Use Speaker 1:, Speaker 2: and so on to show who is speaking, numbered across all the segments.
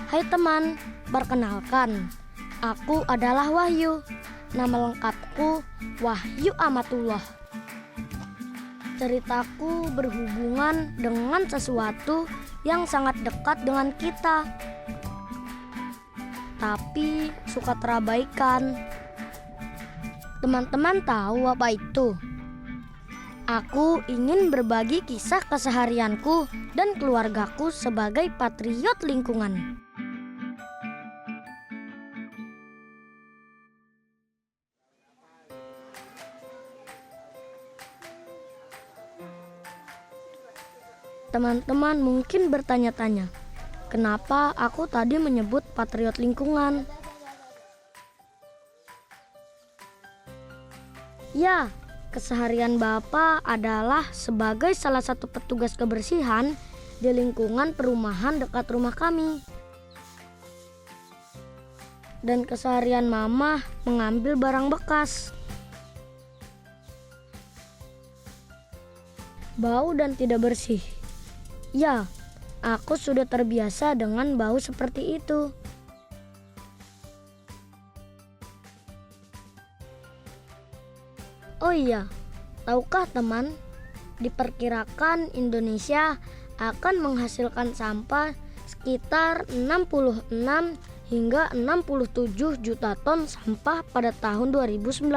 Speaker 1: Hai teman, perkenalkan, aku adalah Wahyu. Nama lengkapku Wahyu Amatullah. Ceritaku berhubungan dengan sesuatu yang sangat dekat dengan kita, tapi suka terabaikan. Teman-teman tahu apa itu? Aku ingin berbagi kisah keseharianku dan keluargaku sebagai patriot lingkungan. Teman-teman mungkin bertanya-tanya, kenapa aku tadi menyebut patriot lingkungan? Ya, keseharian Bapak adalah sebagai salah satu petugas kebersihan di lingkungan perumahan dekat rumah kami. Dan keseharian Mama mengambil barang bekas. Bau dan tidak bersih. Ya, aku sudah terbiasa dengan bau seperti itu. Oh iya, tahukah teman, diperkirakan Indonesia akan menghasilkan sampah sekitar 66 hingga 67 juta ton sampah pada tahun 2019.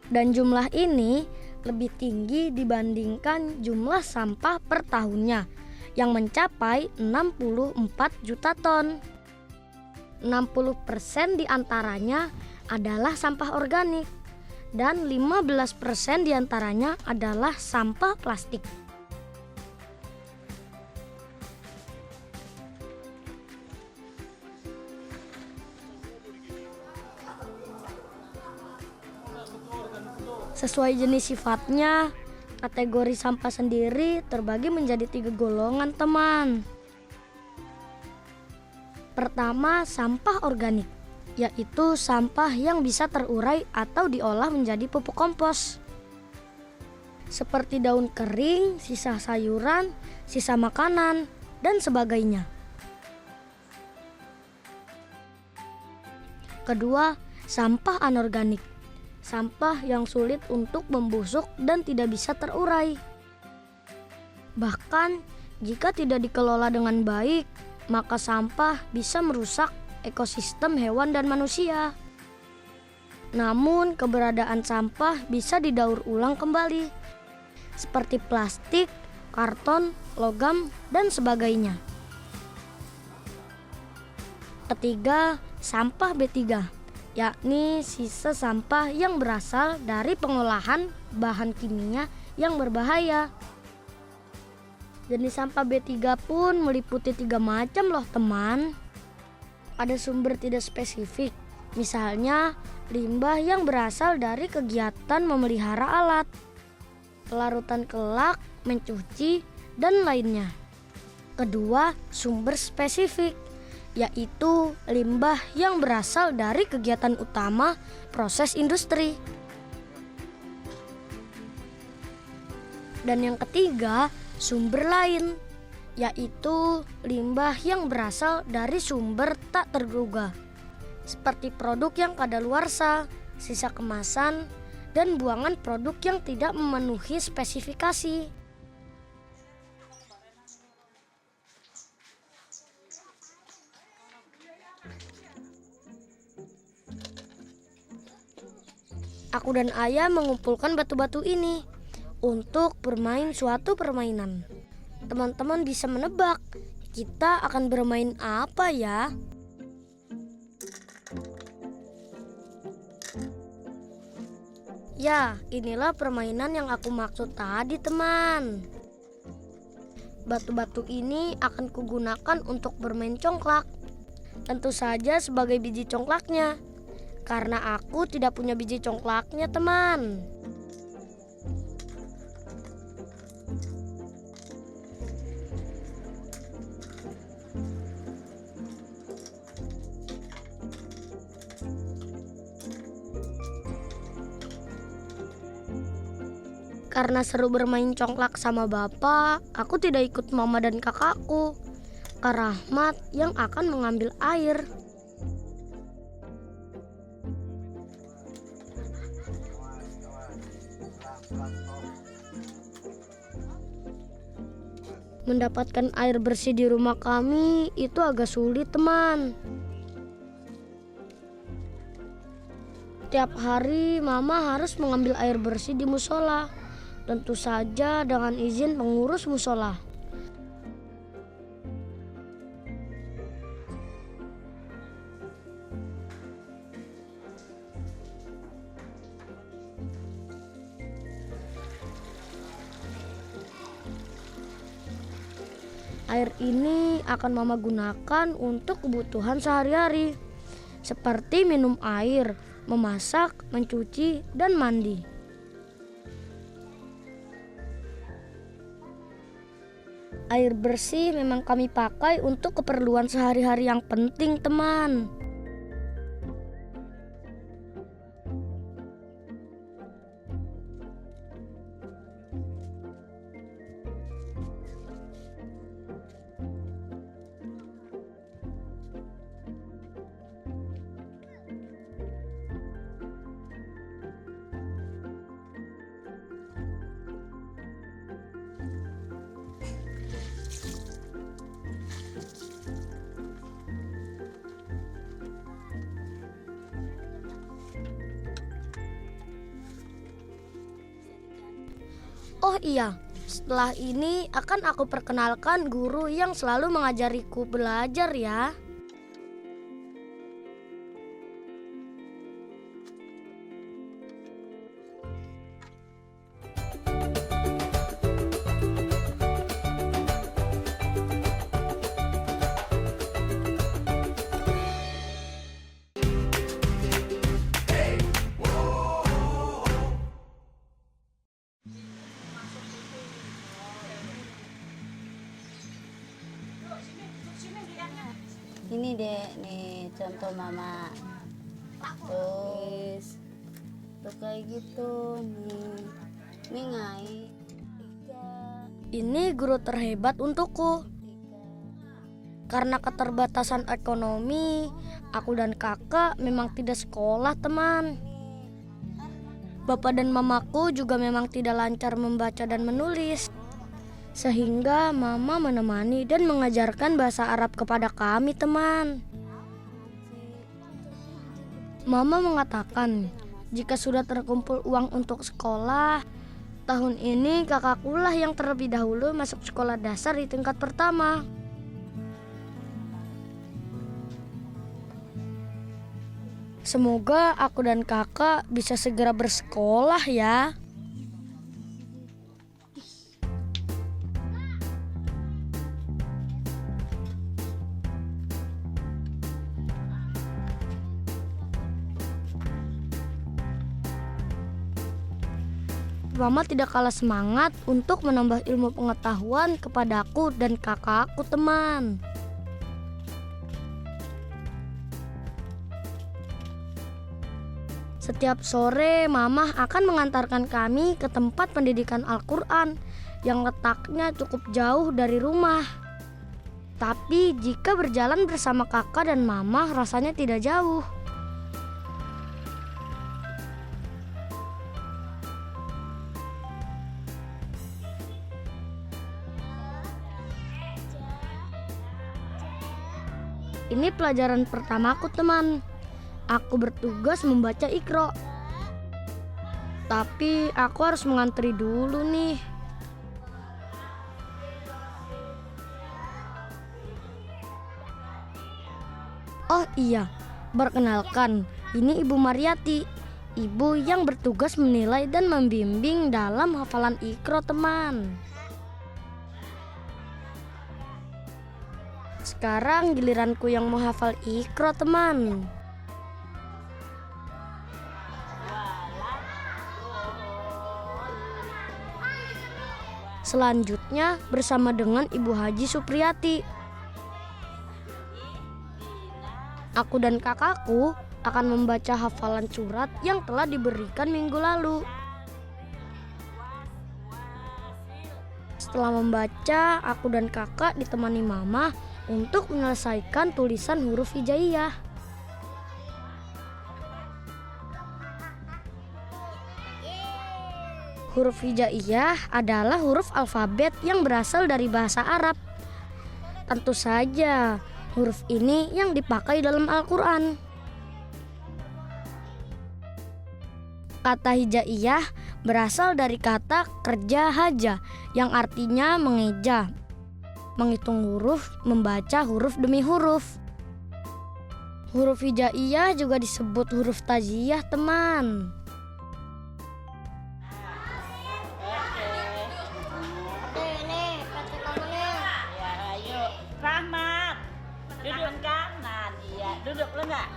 Speaker 1: Dan jumlah ini lebih tinggi dibandingkan jumlah sampah per tahunnya yang mencapai 64 juta ton. 60% diantaranya adalah sampah organik dan 15% diantaranya adalah sampah plastik. Sesuai jenis sifatnya, kategori sampah sendiri terbagi menjadi 3 golongan, teman. Pertama, sampah organik, yaitu sampah yang bisa terurai atau diolah menjadi pupuk kompos. Seperti daun kering, sisa sayuran, sisa makanan, dan sebagainya. Kedua, sampah anorganik. Sampah yang sulit untuk membusuk dan tidak bisa terurai. Bahkan jika tidak dikelola dengan baik, maka sampah bisa merusak ekosistem hewan dan manusia. Namun keberadaan sampah bisa didaur ulang kembali, seperti plastik, karton, logam, dan sebagainya. Ketiga, sampah B3. Yakni sisa sampah yang berasal dari pengolahan bahan kimia yang berbahaya. Jenis sampah B3 pun meliputi 3 macam loh teman. Ada sumber tidak spesifik, misalnya limbah yang berasal dari kegiatan memelihara alat, pelarutan kelak, mencuci, dan lainnya. Kedua, sumber spesifik, yaitu limbah yang berasal dari kegiatan utama proses industri. Dan yang ketiga, sumber lain, yaitu limbah yang berasal dari sumber tak terduga, seperti produk yang kadaluarsa, sisa kemasan, dan buangan produk yang tidak memenuhi spesifikasi. Aku dan ayah mengumpulkan batu-batu ini untuk bermain suatu permainan. Teman-teman bisa menebak, kita akan bermain apa ya? Ya, inilah permainan yang aku maksud tadi, teman. Batu-batu ini akan kugunakan untuk bermain congklak. Tentu saja sebagai biji congklaknya, karena aku tidak punya biji congklaknya, teman. Karena seru bermain congklak sama bapak, aku tidak ikut mama dan kakakku. Kak Rahmat yang akan mengambil air. Mendapatkan air bersih di rumah kami itu agak sulit, teman. Tiap hari mama harus mengambil air bersih di musola. Tentu saja dengan izin pengurus musola. Air ini akan mama gunakan untuk kebutuhan sehari-hari, seperti minum air, memasak, mencuci, dan mandi. Air bersih memang kami pakai untuk keperluan sehari-hari yang penting, teman. Oh iya, setelah ini akan aku perkenalkan guru yang selalu mengajariku belajar ya.
Speaker 2: Ini deh, nih contoh mama. Tuh kayak gitu nih. Nih ngai.
Speaker 1: Ini guru terhebat untukku. Karena keterbatasan ekonomi, aku dan kakak memang tidak sekolah, teman. Bapak dan mamaku juga memang tidak lancar membaca dan menulis. Sehingga mama menemani dan mengajarkan bahasa Arab kepada kami, teman. Mama mengatakan, jika sudah terkumpul uang untuk sekolah, tahun ini kakakkulah yang terlebih dahulu masuk sekolah dasar di tingkat pertama. Semoga aku dan kakak bisa segera bersekolah ya. Mama tidak kalah semangat untuk menambah ilmu pengetahuan kepadaku dan kakakku, teman. Setiap sore, Mama akan mengantarkan kami ke tempat pendidikan Al-Quran yang letaknya cukup jauh dari rumah. Tapi jika berjalan bersama kakak dan Mama rasanya tidak jauh. Ini pelajaran pertamaku, teman. Aku bertugas membaca Iqra. Tapi aku harus mengantri dulu nih. Oh iya, perkenalkan, ini Ibu Mariati. Ibu yang bertugas menilai dan membimbing dalam hafalan Iqra, teman. Sekarang giliranku yang menghafal Iqra, teman. Selanjutnya bersama dengan Ibu Haji Supriyati. Aku dan kakakku akan membaca hafalan surat yang telah diberikan minggu lalu. Setelah membaca, aku dan kakak ditemani mama untuk menyelesaikan tulisan huruf hijaiyah. Huruf hijaiyah adalah huruf alfabet yang berasal dari bahasa Arab. Tentu saja, huruf ini yang dipakai dalam Al-Quran. Kata hijaiyah berasal dari kata kerja haja yang artinya mengeja, menghitung huruf, membaca huruf demi huruf. Huruf hijaiyah juga disebut huruf tajiyah, teman.
Speaker 3: Rahmat, duduk kanan, iya, duduk lo nggak?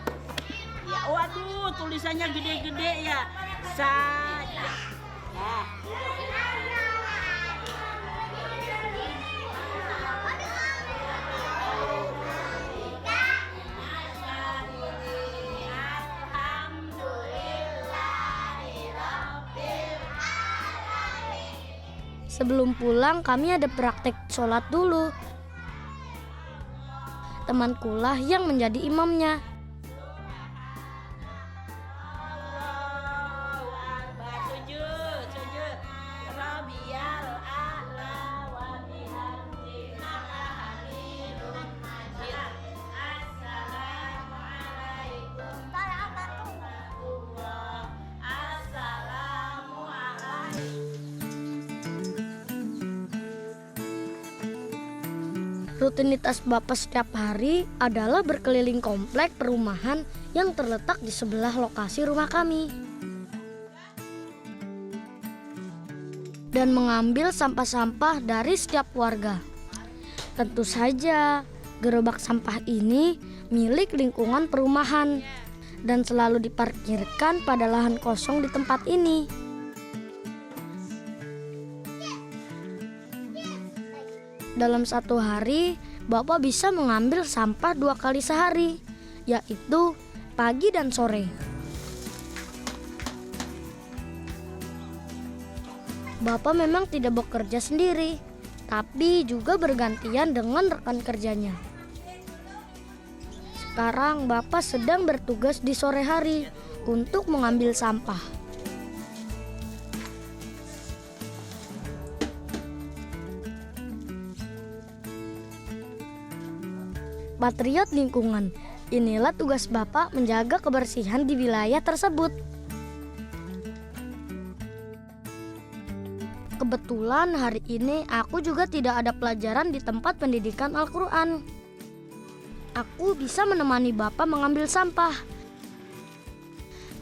Speaker 3: Ya, waduh, tulisannya gede-gede ya. Saja. Nah,
Speaker 1: Sebelum pulang kami ada praktek sholat dulu. Temankulah yang menjadi imamnya.
Speaker 3: sujud, sujud. Rabbiyal a'la wa bihamdi hamidun majid. Assalamualaikum warahmatullah. Assalamualaikum.
Speaker 1: Rutinitas Bapak setiap hari adalah berkeliling komplek perumahan yang terletak di sebelah lokasi rumah kami. Dan mengambil sampah-sampah dari setiap warga. Tentu saja, gerobak sampah ini milik lingkungan perumahan dan selalu diparkirkan pada lahan kosong di tempat ini. Dalam satu hari, Bapak bisa mengambil sampah 2 kali sehari, yaitu pagi dan sore. Bapak memang tidak bekerja sendiri, tapi juga bergantian dengan rekan kerjanya. Sekarang Bapak sedang bertugas di sore hari untuk mengambil sampah. Patriot lingkungan, inilah tugas Bapak menjaga kebersihan di wilayah tersebut. Kebetulan hari ini aku juga tidak ada pelajaran di tempat pendidikan Al-Quran. Aku bisa menemani Bapak mengambil sampah.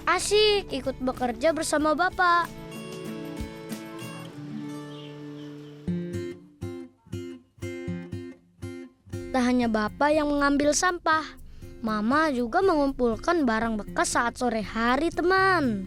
Speaker 1: Asyik ikut bekerja bersama Bapak. Tak hanya Bapak yang mengambil sampah, Mama juga mengumpulkan barang bekas saat sore hari, teman.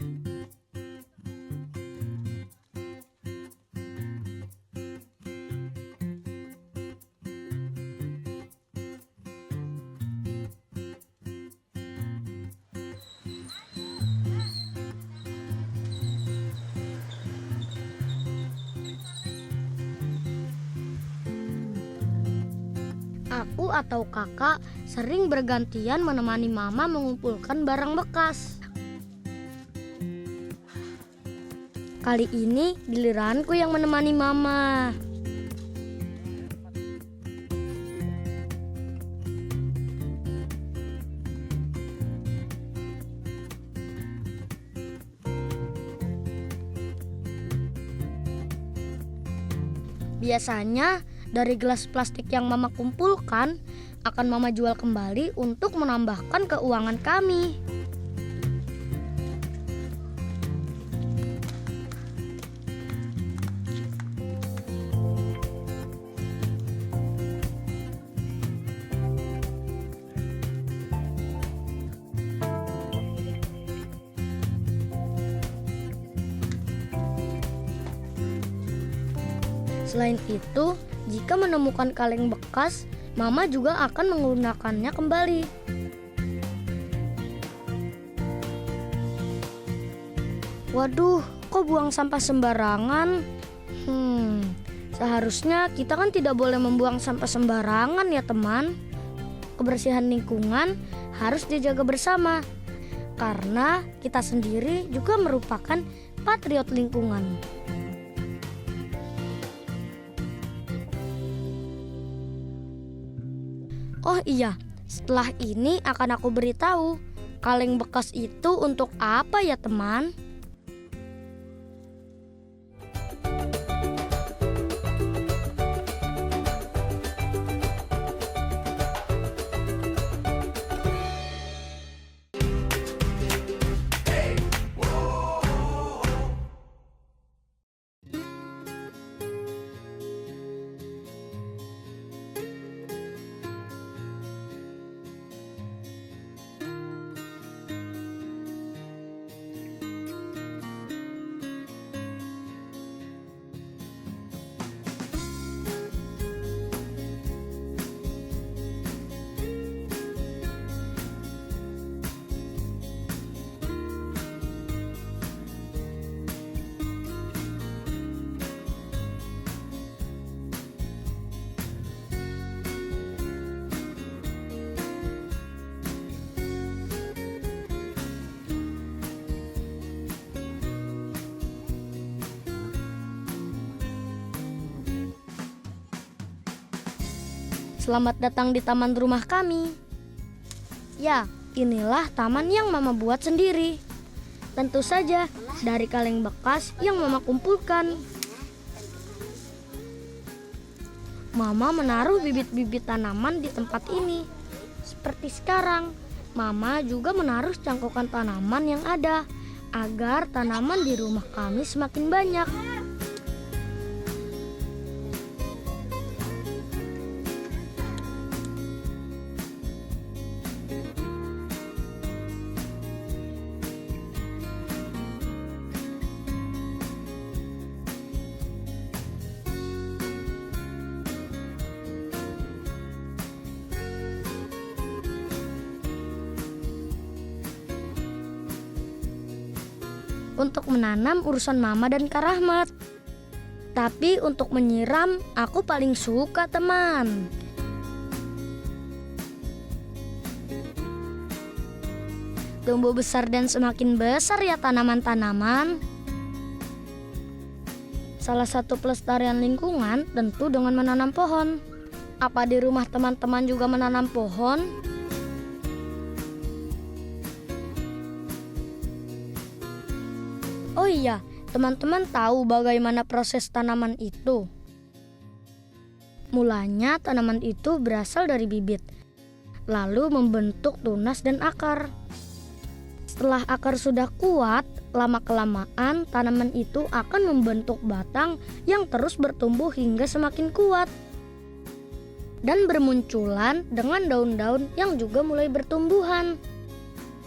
Speaker 1: Aku atau kakak sering bergantian menemani Mama mengumpulkan barang bekas. Kali ini giliranku yang menemani Mama. Biasanya dari gelas plastik yang Mama kumpulkan akan Mama jual kembali untuk menambahkan keuangan kami. Selain itu, jika menemukan kaleng bekas, Mama juga akan menggunakannya kembali. Waduh, kok buang sampah sembarangan? Seharusnya kita kan tidak boleh membuang sampah sembarangan ya teman. Kebersihan lingkungan harus dijaga bersama, karena kita sendiri juga merupakan patriot lingkungan. Oh iya, setelah ini akan aku beritahu kaleng bekas itu untuk apa ya teman? Selamat datang di taman rumah kami. Ya, inilah taman yang Mama buat sendiri. Tentu saja dari kaleng bekas yang Mama kumpulkan. Mama menaruh bibit-bibit tanaman di tempat ini. Seperti sekarang, Mama juga menaruh cangkukan tanaman yang ada agar tanaman di rumah kami semakin banyak. Untuk menanam urusan Mama dan Kak Rahmat. Tapi untuk menyiram aku paling suka teman. Tumbuh besar dan semakin besar ya tanaman-tanaman. Salah satu pelestarian lingkungan tentu dengan menanam pohon. Apa di rumah teman-teman juga menanam pohon? Oh iya, teman-teman tahu bagaimana proses tanaman itu? Mulanya tanaman itu berasal dari bibit, lalu membentuk tunas dan akar. Setelah akar sudah kuat, lama-kelamaan tanaman itu akan membentuk batang yang terus bertumbuh hingga semakin kuat. Dan bermunculan dengan daun-daun yang juga mulai bertumbuhan.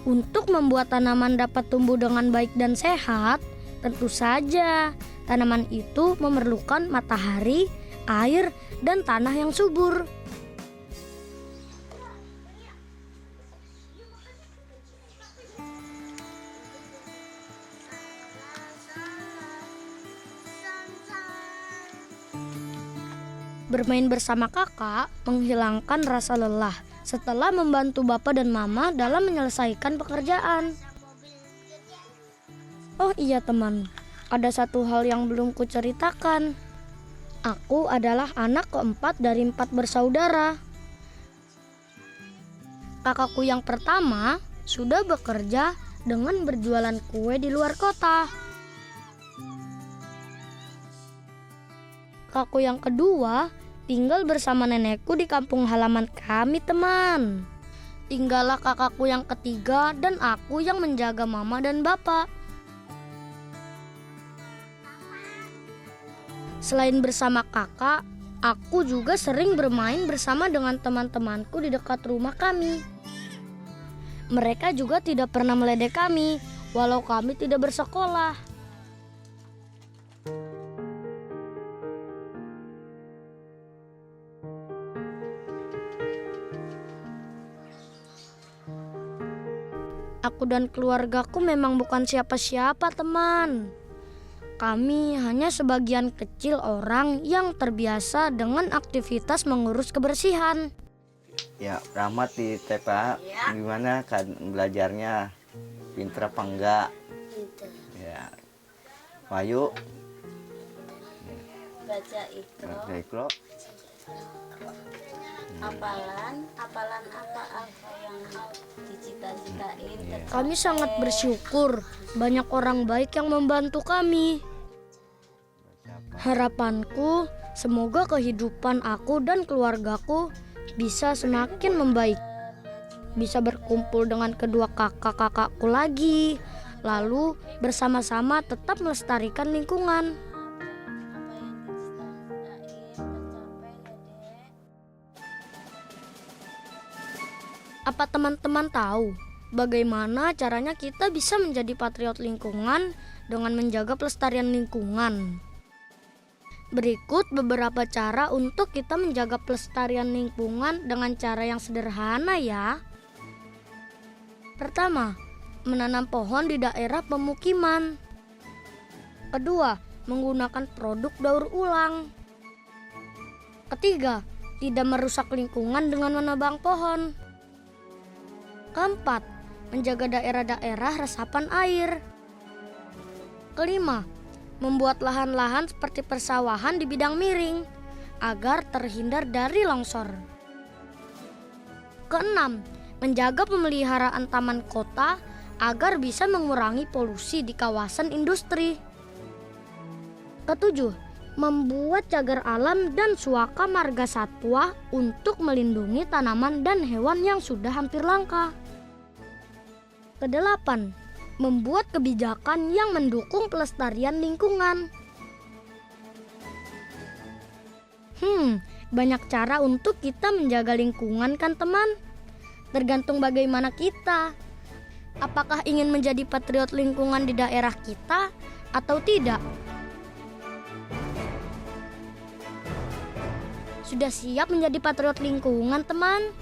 Speaker 1: Untuk membuat tanaman dapat tumbuh dengan baik dan sehat, tentu saja tanaman itu memerlukan matahari, air, dan tanah yang subur. Bermain bersama kakak menghilangkan rasa lelah setelah membantu Bapak dan Mama dalam menyelesaikan pekerjaan. Oh iya teman, ada satu hal yang belum kuceritakan. Aku adalah anak keempat dari 4 bersaudara. Kakakku yang pertama sudah bekerja dengan berjualan kue di luar kota. Kakakku yang kedua tinggal bersama nenekku di kampung halaman kami teman. Tinggallah kakakku yang ketiga dan aku yang menjaga Mama dan Bapak. Selain bersama kakak, aku juga sering bermain bersama dengan teman-temanku di dekat rumah kami. Mereka juga tidak pernah meledek kami, walau kami tidak bersekolah. Aku dan keluargaku memang bukan siapa-siapa teman. Kami hanya sebagian kecil orang yang terbiasa dengan aktivitas mengurus kebersihan.
Speaker 4: Ya, Rahmat di TPA gimana kan belajarnya? Pinter apa enggak?
Speaker 2: Gitu.
Speaker 4: Ya. Wayu,
Speaker 2: Baca Iqra.
Speaker 4: Rekro,
Speaker 2: Apalan apa yang dicita-citain.
Speaker 1: Kami sangat bersyukur banyak orang baik yang membantu kami. Harapanku, semoga kehidupan aku dan keluargaku bisa semakin membaik. Bisa berkumpul dengan kedua kakak-kakakku lagi. Lalu bersama-sama tetap melestarikan lingkungan. Apa teman-teman tahu bagaimana caranya kita bisa menjadi patriot lingkungan dengan menjaga pelestarian lingkungan? Berikut beberapa cara untuk kita menjaga pelestarian lingkungan dengan cara yang sederhana ya. Pertama, menanam pohon di daerah pemukiman. Kedua, menggunakan produk daur ulang. Ketiga, tidak merusak lingkungan dengan menebang pohon. Keempat, menjaga daerah-daerah resapan air. Kelima, membuat lahan-lahan seperti persawahan di bidang miring agar terhindar dari longsor. Keenam, menjaga pemeliharaan taman kota agar bisa mengurangi polusi di kawasan industri. Ketujuh, membuat cagar alam dan suaka marga satwa untuk melindungi tanaman dan hewan yang sudah hampir langka. Kedelapan, membuat kebijakan yang mendukung pelestarian lingkungan. Banyak cara untuk kita menjaga lingkungan kan teman? Tergantung bagaimana kita. Apakah ingin menjadi patriot lingkungan di daerah kita atau tidak? Sudah siap menjadi patriot lingkungan teman?